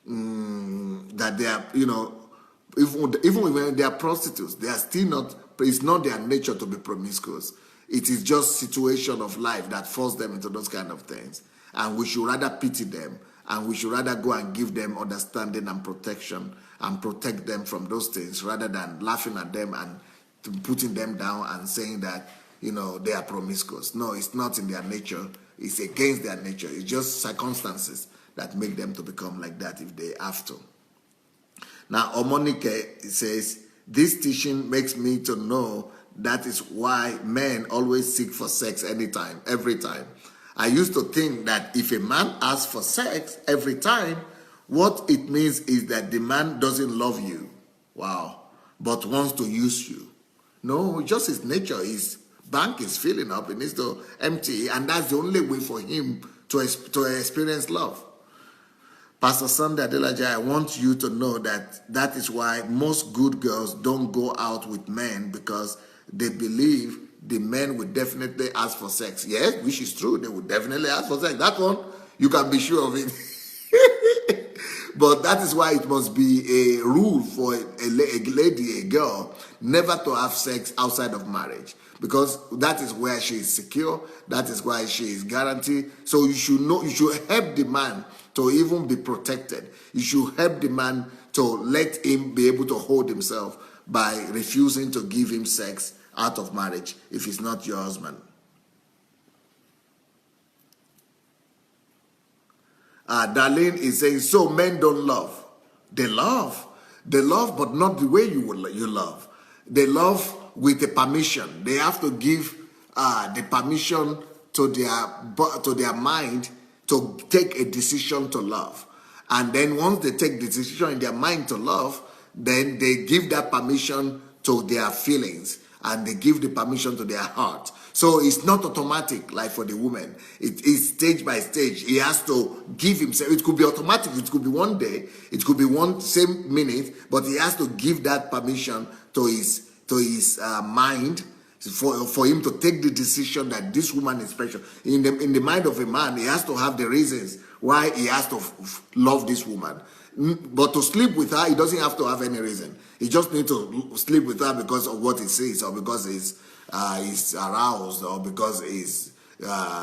S1: that they are, even when they are prostitutes, they are still not, it's not their nature to be promiscuous. It is just situation of life that force them into those kind of things. And we should rather pity them, and we should rather go and give them understanding and protection and protect them from those things rather than laughing at them and putting them down and saying that, they are promiscuous. No, it's not in their nature. It's against their nature. It's just circumstances that make them to become like that if they have to. Now, Omonike says, this teaching makes me to know that is why men always seek for sex anytime, every time. I used to think that if a man asks for sex every time, what it means is that the man doesn't love you, but wants to use you. No, just his nature. His bank is filling up. It needs to empty, and that's the only way for him to experience love. Pastor Sunday Adelaja, I want you to know that is why most good girls don't go out with men, because they believe the men would definitely ask for sex. Yes, which is true. They would definitely ask for sex. That one, you can be sure of it. But that is why it must be a rule for a lady, a girl, never to have sex outside of marriage. Because that is where she is secure. That is why she is guaranteed. So you should know, you should help the man to even be protected. You should help the man to let him be able to hold himself by refusing to give him sex out of marriage if he's not your husband. Darlene is saying, so men don't love. They love. They love, but not the way you love. They love with a permission. They have to give the permission to their mind to take a decision to love. And then once they take the decision in their mind to love, then they give that permission to their feelings, and they give the permission to their heart. So it's not automatic like for the woman. It is stage by stage. He has to give himself. It could be automatic. It could be one day. It could be one same minute. But he has to give that permission to his mind for him to take the decision that this woman is special. In the mind of a man, he has to have the reasons why he has to love this woman. But to sleep with her, he doesn't have to have any reason. He just needs to sleep with her because of what he sees, or because he's aroused, or because his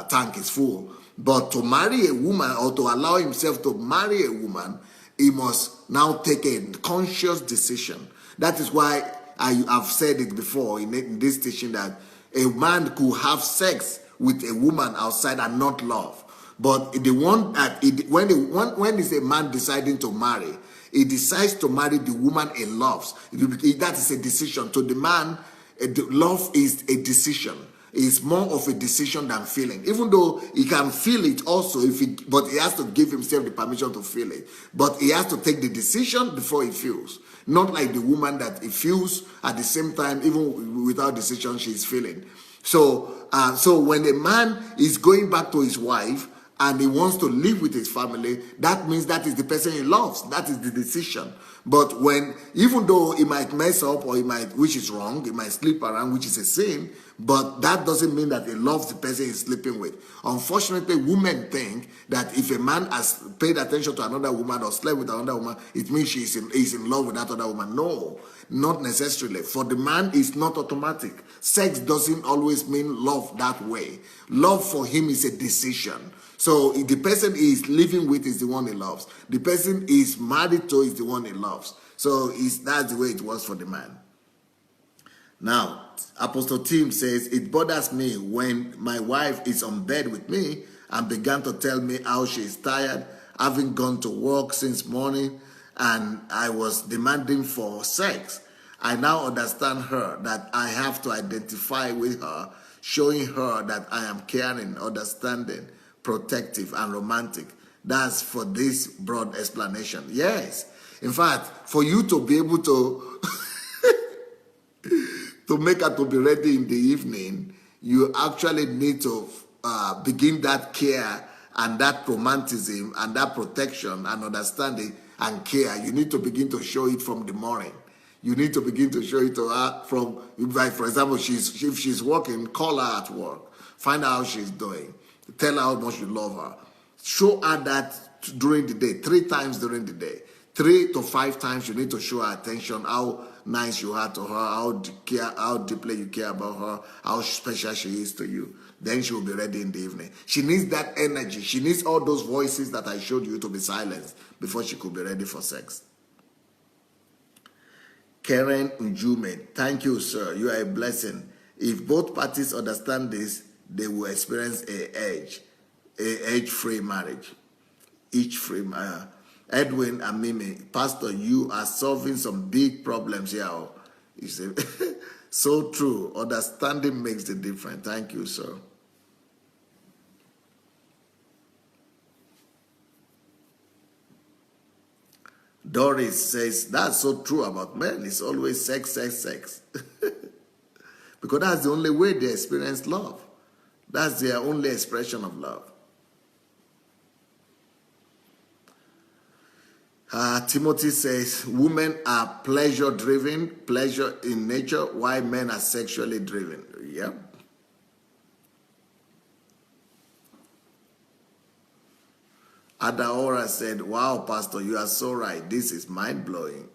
S1: tank is full. But to marry a woman, or to allow himself to marry a woman, he must now take a conscious decision. That is why I have said it before in this teaching, that a man could have sex with a woman outside and not love. But the one that when is a man deciding to marry, He decides to marry the woman he loves. That is a decision. To the man, love is a decision. It's more of a decision than feeling. Even though he can feel it also, but he has to give himself the permission to feel it. But he has to take the decision before he feels. Not like the woman that he feels at the same time, even without decision, she's feeling. So when a man is going back to his wife and he wants to live with his family, that means that is the person he loves. That is the decision. But even though he might mess up or which is wrong, he might sleep around, which is a sin, but that doesn't mean that he loves the person he's sleeping with. Unfortunately, women think that if a man has paid attention to another woman or slept with another woman, it means he's in love with that other woman. No, not necessarily. For the man, it's not automatic. Sex doesn't always mean love that way. Love for him is a decision. So the person he is living with is the one he loves. The person he is married to is the one he loves. So that's the way it was for the man. Now, Apostle Tim says, it bothers me when my wife is on bed with me and began to tell me how she is tired, having gone to work since morning, and I was demanding for sex. I now understand her, that I have to identify with her, showing her that I am caring, understanding, protective, and romantic. That's for this broad explanation. Yes. In fact, for you to be able to to make her to be ready in the evening, you actually need to begin that care and that romanticism and that protection and understanding and care. You need to begin to show it from the morning. You need to begin to show it to her from, like, for example, if she's working, call her at work. Find out how she's doing. Tell her how much you love her. Show her that during the day, 3 times during the day. 3 to 5 times you need to show her attention, how nice you are to her, how deeply you care about her, how special she is to you. Then she will be ready in the evening. She needs that energy. She needs all those voices that I showed you to be silenced before she could be ready for sex. Karen Njume, thank you, sir. You are a blessing. If both parties understand this, they will experience a age-free marriage. Edwin and Mimi, Pastor, you are solving some big problems here. You say, so true. Understanding makes the difference. Thank you, sir. Doris says, that's so true about men. It's always sex, sex, sex. Because that's the only way they experience love. That's their only expression of love. Timothy says, women are pleasure-driven, pleasure in nature, while men are sexually driven. Yeah. Adaora said, wow, Pastor, you are so right. This is mind-blowing.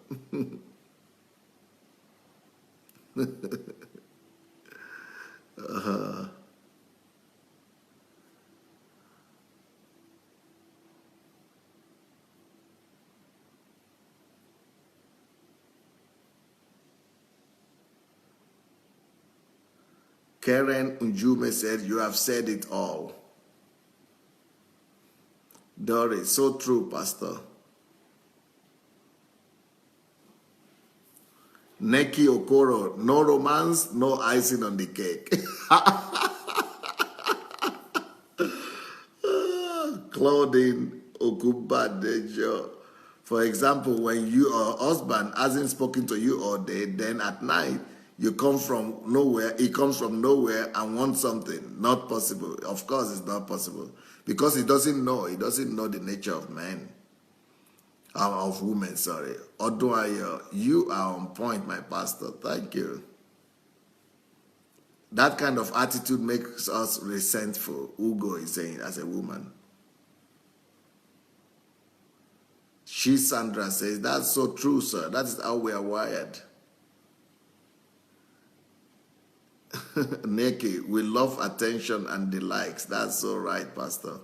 S1: Karen Njume said, you have said it all. Doris, so true, Pastor. Neki Okoro, no romance, no icing on the cake. Claudine Okubadejo. For example, when your husband hasn't spoken to you all day, then at night, you come from nowhere, he comes from nowhere and wants something. Not possible. Of course, it's not possible. Because he doesn't know the nature of men. Of women, sorry. Oduayo, you are on point, my pastor. Thank you. That kind of attitude makes us resentful, Ugo is saying, as a woman. Sandra says, that's so true, sir. That is how we are wired. Neki, we love attention and the likes. That's so right, Pastor.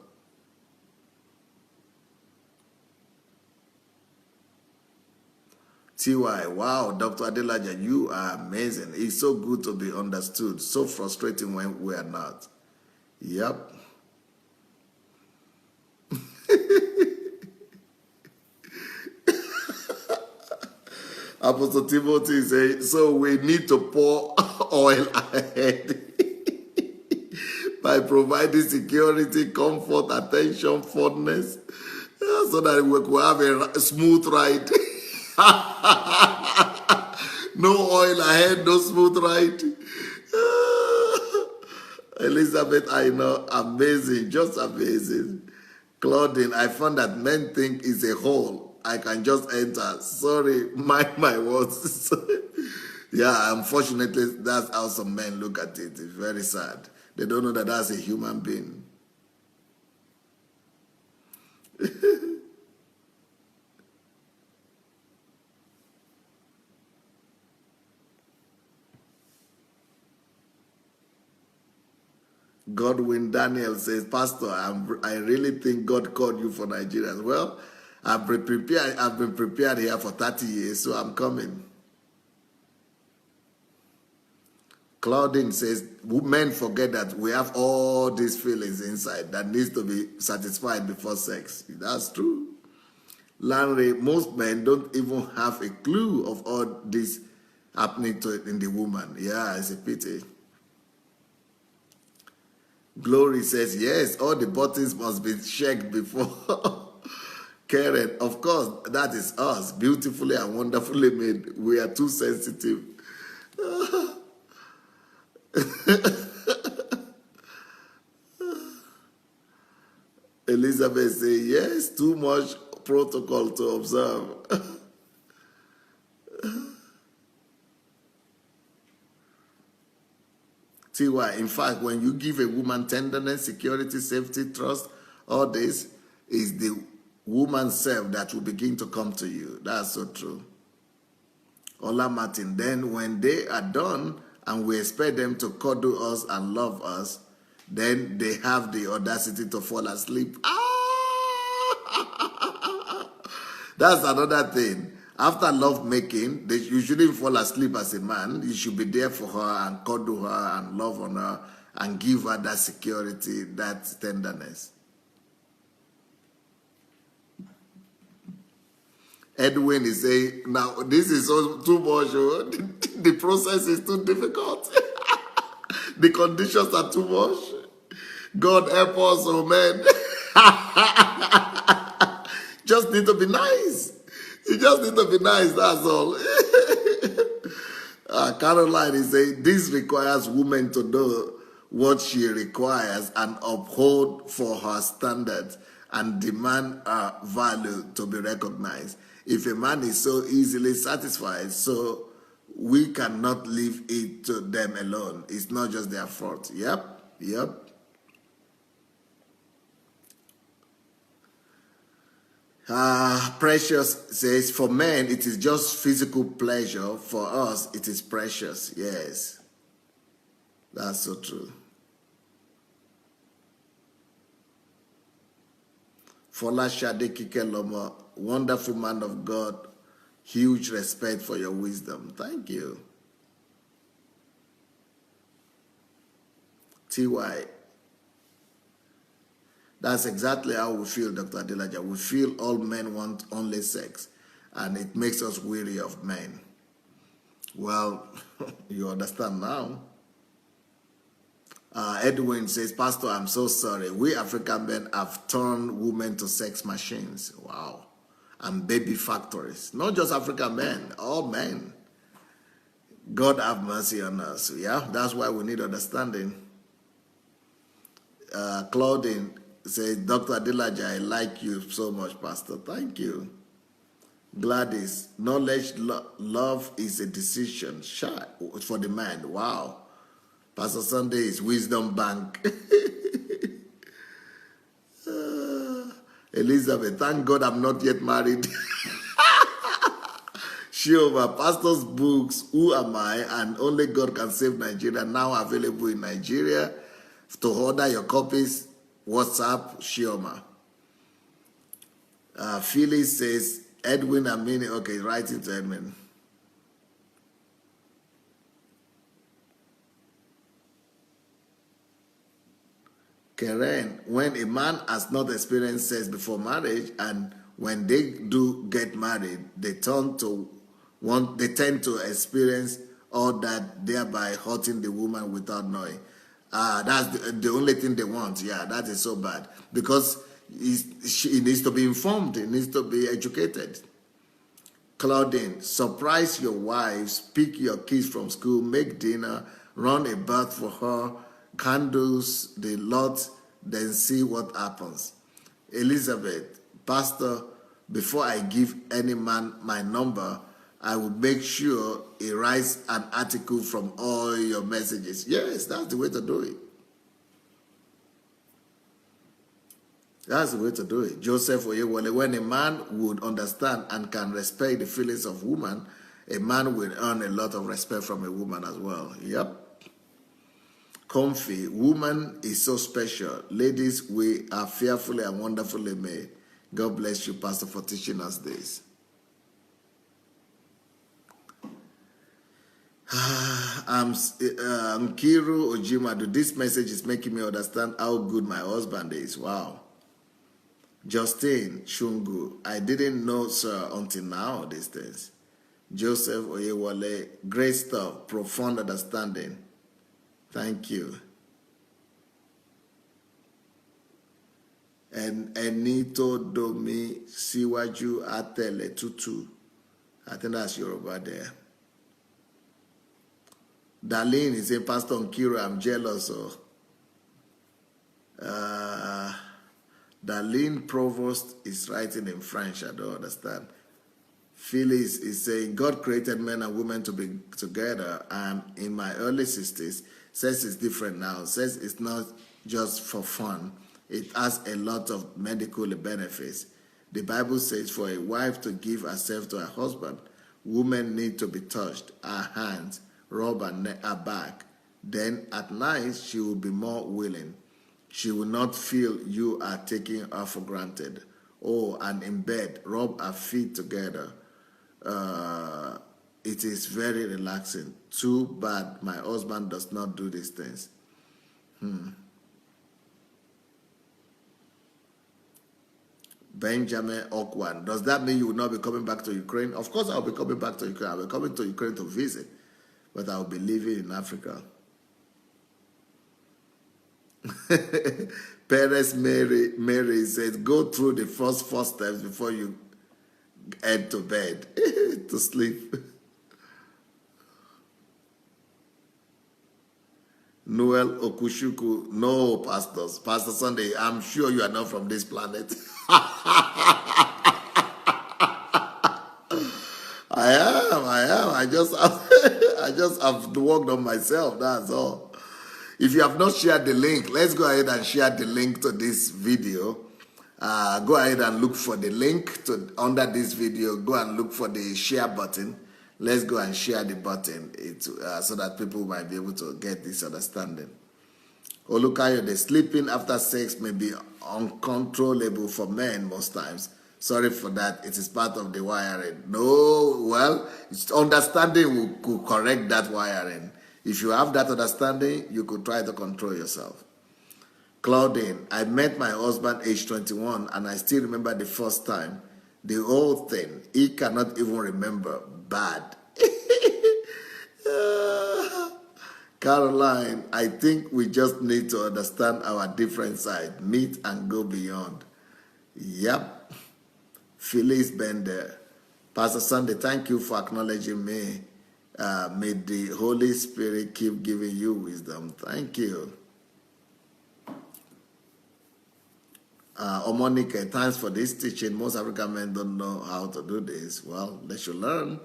S1: TY, wow, Dr. Adelaja, you are amazing. It's so good to be understood. So frustrating when we are not. Yep. Apostle Timothy says, so we need to pour oil ahead by providing security, comfort, attention, fondness, so that we will have a smooth ride. No oil ahead, no smooth ride. Elizabeth, I know, amazing, just amazing. Claudine, I found that men think it's a hole. I can just enter. Sorry, mind my words. Yeah, unfortunately, that's how some men look at it. It's very sad. They don't know that that's a human being. Godwin Daniel says, Pastor, I really think God called you for Nigerians. Well, I've been prepared here for 30 years, so I'm coming. Claudine says, men forget that we have all these feelings inside that needs to be satisfied before sex. That's true. Larry, most men don't even have a clue of all this happening to it in the woman. Yeah, it's a pity. Glory says, yes, all the buttons must be checked before. Karen, of course, that is us, beautifully and wonderfully made. We are too sensitive. Elizabeth says, yes, too much protocol to observe. TY, in fact, when you give a woman tenderness, security, safety, trust, all this is the woman's self that will begin to come to you. That's so true. Ola Martin, then when they are done and we expect them to cuddle us and love us, then they have the audacity to fall asleep. That's another thing. After love making, you shouldn't fall asleep as a man. You should be there for her and cuddle her and love on her and give her that security, that tenderness. Edwin is saying, now this is too much. The process is too difficult. The conditions are too much. God help us, oh man. Just need to be nice. You just need to be nice, that's all. Caroline is saying, this requires women to know what she requires and uphold for her standards and demand her value to be recognized. If a man is so easily satisfied, so we cannot leave it to them alone. It's not just their fault. Yep. Precious says, for men, it is just physical pleasure. For us, it is precious. Yes. That's so true. Fola Shade Kikeloma, wonderful man of God. Huge respect for your wisdom. Thank you. TY. That's exactly how we feel, Dr. Adelaja. We feel all men want only sex, and it makes us weary of men. Well, you understand now. Edwin says, Pastor, I'm so sorry. We African men have turned women to sex machines. Wow. And baby factories. Not just African men, all men. God have mercy on us. Yeah, that's why we need understanding. Claudine says, Dr. Adelaja, I like you so much, Pastor. Thank you. Gladys, knowledge, love is a decision for the mind. Wow. Pastor Sunday is wisdom bank. Elizabeth, thank God I'm not yet married. Shiova, pastor's books, Who Am I? And Only God Can Save Nigeria, now available in Nigeria. To order your copies, WhatsApp Shioma. Phyllis says, Edwin Amini, okay, write it to Edwin. Karen, when a man has not experienced sex before marriage and when they do get married, they turn to They tend to experience all that, thereby hurting the woman without knowing. That's the only thing they want. Yeah, that is so bad. Because it needs to be informed. It needs to be educated. Claudine, surprise your wives, pick your kids from school, make dinner, run a bath for her, candles, the lot, then see what happens. Elizabeth, Pastor, before I give any man my number, I will make sure he writes an article from all your messages. Yes, that's the way to do it. That's the way to do it. Joseph Oyewole, when a man would understand and can respect the feelings of woman, a man will earn a lot of respect from a woman as well. Yep. Comfy, woman is so special. Ladies, we are fearfully and wonderfully made. God bless you, Pastor, for teaching us this. Nkiru Ojimadu, this message is making me understand how good my husband is. Wow. Justine Shungu, I didn't know, sir, until now, these days. Joseph Oyewole, great stuff, profound understanding. Thank you. And Enito Domi Siwaju Atele Tutu. I think that's Yoruba there. Darlene is saying, Pastor Nkiru, I'm jealous. Darlene Provost is writing in French. I don't understand. Phyllis is saying, God created men and women to be together. I'm in my early 60s. Sex is different now. Sex is not just for fun. It has a lot of medical benefits. The Bible says for a wife to give herself to her husband, women need to be touched, her hands, rub her back. Then at night, she will be more willing. She will not feel you are taking her for granted. Oh, and in bed, rub her feet together. It is very relaxing. Too bad my husband does not do these things. Benjamin Okwan, does that mean you will not be coming back to Ukraine? Of course I'll be coming back to Ukraine. I'll be coming to Ukraine to visit, but I'll be living in Africa. Perez Mary says, go through the first 4 steps before you head to bed to sleep. Noel Okushuku, no, pastors. Pastor Sunday, I'm sure you are not from this planet. I am. I just have worked on myself, that's all. If you have not shared the link, let's go ahead and share the link to this video. Go ahead and look for the link under this video. Go and look for the share button. Let's go and share the button so that people might be able to get this understanding. Olukayo, the sleeping after sex may be uncontrollable for men most times. Sorry for that. It is part of the wiring. No, well, understanding could correct that wiring. If you have that understanding, you could try to control yourself. Claudine, I met my husband age 21 and I still remember the first time. The whole thing, he cannot even remember. Bad. Caroline, I think we just need to understand our different side, meet and go beyond. Yep. Phyllis Bender. Pastor Sunday, thank you for acknowledging me. May the Holy Spirit keep giving you wisdom. Thank you. Omonike, thanks for this teaching. Most African men don't know how to do this. Well, they should learn.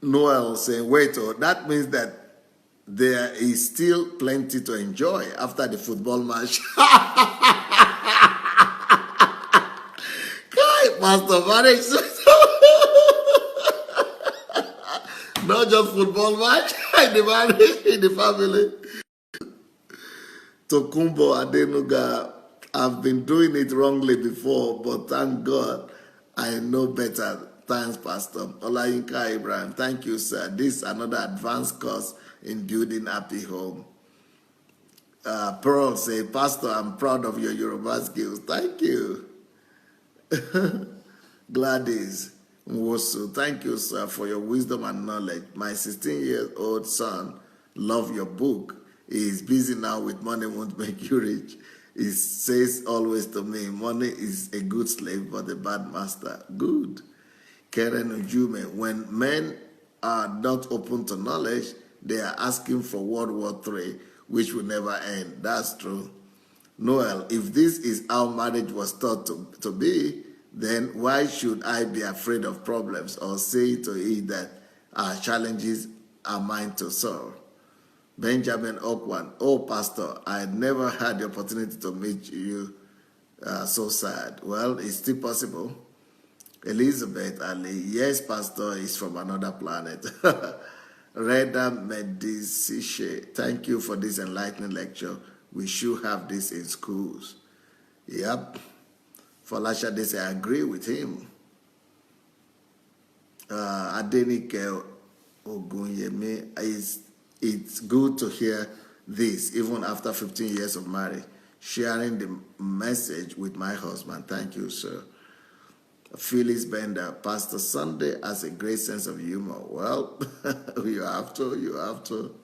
S1: Noel saying, wait, that means that there is still plenty to enjoy after the football match. Pastor, marriage. Not just football match, in the marriage, in the family. Tokumbo Adenuga, I've been doing it wrongly before, but thank God I know better. Thanks, Pastor. Olayinka Ibrahim, thank you, sir. This is another advanced course in building happy home. Pearl say, Pastor, I'm proud of your Yoruba skills. Thank you. Gladys, Nwosu, thank you, sir, for your wisdom and knowledge. My 16-year-old son love your book. He is busy now with money won't make you rich. He says always to me, money is a good slave but a bad master. Good. Karen Ujume, when men are not open to knowledge, they are asking for World War III, which will never end. That's true. Noel, if this is how marriage was thought to be, then why should I be afraid of problems or say to it that our challenges are mine to solve? Benjamin Okwan, oh, Pastor, I never had the opportunity to meet you. So sad. Well, it's still possible. Elizabeth Ali, yes, Pastor is from another planet. Reda Medisiche, thank you for this enlightening lecture. We should have this in schools. Yep. Falasha, they say I agree with him. Adenike Ogunyemi, it's good to hear this, even after 15 years of marriage. Sharing the message with my husband. Thank you, sir. Phyllis Bender, Pastor Sunday has a great sense of humor. Well, you have to.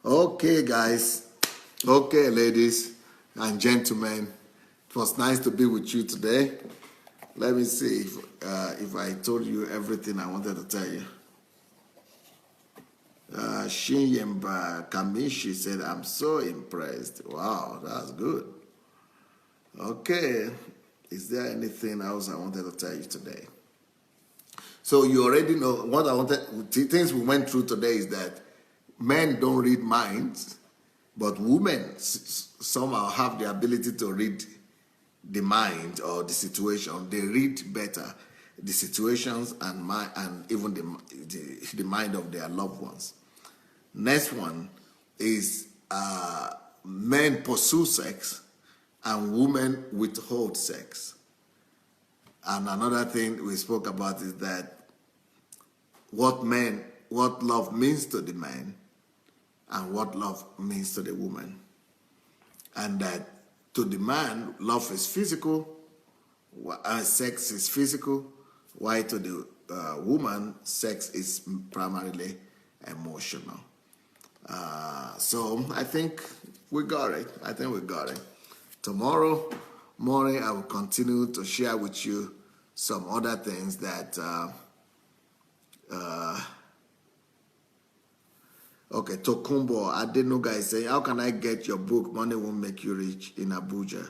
S1: Okay, guys. Okay, ladies and gentlemen. It was nice to be with you today. Let me see if I told you everything I wanted to tell you. Shinyemba Kamishi said, I'm so impressed. Wow, that's good. Okay. Is there anything else I wanted to tell you today? So you already know what I wanted. Things we went through today is that men don't read minds, but women somehow have the ability to read the mind or the situation. They read better the situations and even the mind of their loved ones. Next one is men pursue sex and women withhold sex. And another thing we spoke about is that what love means to the man and what love means to the woman. And that to the man, love is physical, sex is physical, while to the woman, sex is primarily emotional. So I think we got it. Tomorrow morning, I will continue to share with you some other things that okay, Tokumbo Adenuga is saying, how can I get your book, Money Won't Make You Rich, in Abuja?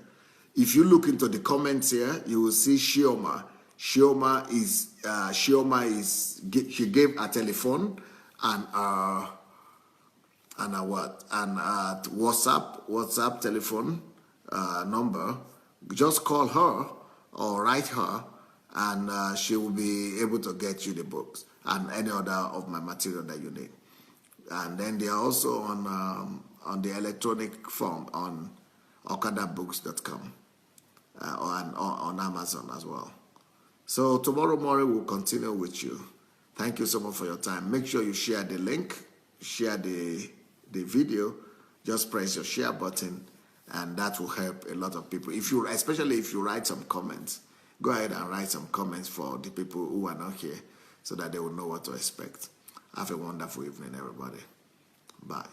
S1: If you look into the comments here, you will see Shioma. She gave a telephone and WhatsApp telephone number. Just call her or write her, and she will be able to get you the books and any other of my material that you need. And then they are also on the electronic form on okadabooks.com or on Amazon as well. So tomorrow morning we'll continue with you. Thank you so much for your time. Make sure you share the link, share the video. Just press your share button, and that will help a lot of people. Especially if you write some comments, go ahead and write some comments for the people who are not here so that they will know what to expect. Have a wonderful evening, everybody. Bye.